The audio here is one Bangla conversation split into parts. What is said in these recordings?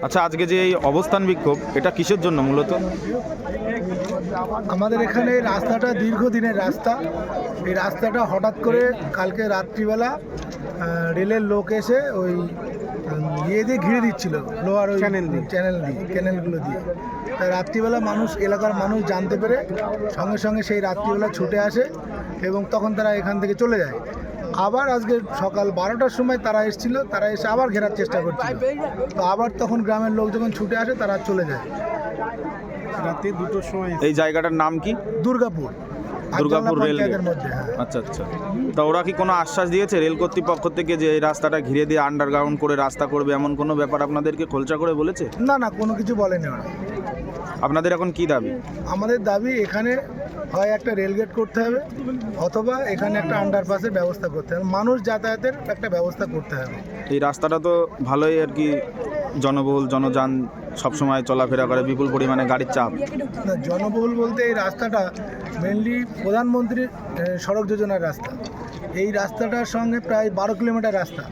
আচ্ছা, আজকে যে এই অবস্থান বিক্ষোভ, এটা কিসের জন্য মূলত? আমাদের এখানে রাস্তাটা দীর্ঘদিনের রাস্তা। এই রাস্তাটা হঠাৎ করে কালকে রাত্রিবেলা রেলের লোক এসে ওই ইয়ে দিয়ে ঘিরে দিচ্ছিল, লোহার ওই ক্যানেলগুলো দিয়ে। তাই রাত্রিবেলা এলাকার মানুষ জানতে পেরে সঙ্গে সঙ্গে সেই রাত্রিবেলা ছুটে আসে এবং তখন তারা এখান থেকে চলে যায়। আবার আজকে সকাল 12টার সময় তারা এসেছিল, তারা এসে আবার ঘেরার চেষ্টা করছিল। তো আবার তখন গ্রামের লোক যখন ছুটে আসে তারা চলে যায়। রাতে 2টোর সময় এই জায়গাটার নাম কি? দুর্গাপুর রেলগেট মধ্যে। হ্যাঁ, আচ্ছা আচ্ছা। তা ওরা কি কোনো আশ্বাস দিয়েছে রেল কর্তৃপক্ষ থেকে যে এই রাস্তাটা ঘিরে দিয়ে আন্ডারগ্রাউন্ড করে রাস্তা করবে, এমন কোনো ব্যাপার আপনাদেরকে খোলসা করে বলেছে? না, কোনো কিছু বলেনি ওরা। আপনাদের এখন কি দাবি? আমাদের দাবি এখানে হয় একটা রেলগেট করতে হবে, অথবা এখানে একটা আন্ডারপাসের ব্যবস্থা করতে হবে, মানুষ যাতায়াতের একটা ব্যবস্থা করতে হবে। এই রাস্তাটা তো ভালোই আর কি, জনবহুল, জনযান সবসময় চলাফেরা করে, বিপুল পরিমাণে গাড়ির চাপ। না, জনবহুল বলতে এই রাস্তাটা মেনলি প্রধানমন্ত্রীর সড়ক যোজনার রাস্তা। এই রাস্তাটার সঙ্গে প্রায় 12 কিলোমিটার রাস্তা।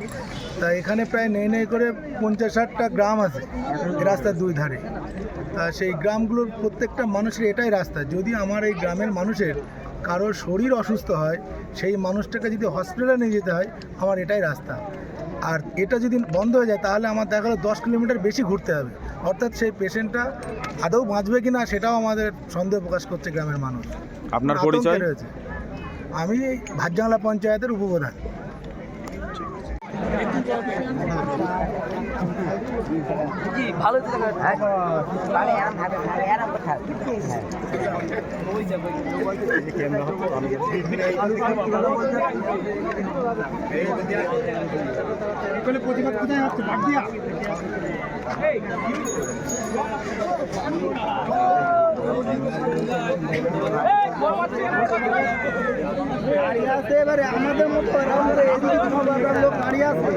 তা এখানে প্রায় নেই করে 50-60টা গ্রাম আছে এই রাস্তার দুই ধারে। তা সেই গ্রামগুলোর প্রত্যেকটা মানুষের এটাই রাস্তা। যদি আমার এই গ্রামের মানুষের কারো শরীর অসুস্থ হয়, সেই মানুষটাকে যদি হসপিটালে নিয়ে যেতে হয়, আমার এটাই রাস্তা। আর এটা যদি বন্ধ হয়ে যায় তাহলে আমার দেখা গেলো 10 কিলোমিটার বেশি ঘুরতে হবে। অর্থাৎ সেই পেশেন্টটা আদৌ বাঁচবে কি না সেটাও আমাদের সন্দেহ প্রকাশ করছে গ্রামের মানুষ। আপনার পরিচয়? রয়েছে, আমি ভাতজাংলা পঞ্চায়েতের উপপ্রধান। প্রতিবাদ কোথায় হচ্ছে? বাদ দিয়া এবারে আমাদের মতো লোক দাঁড়িয়ে আছে।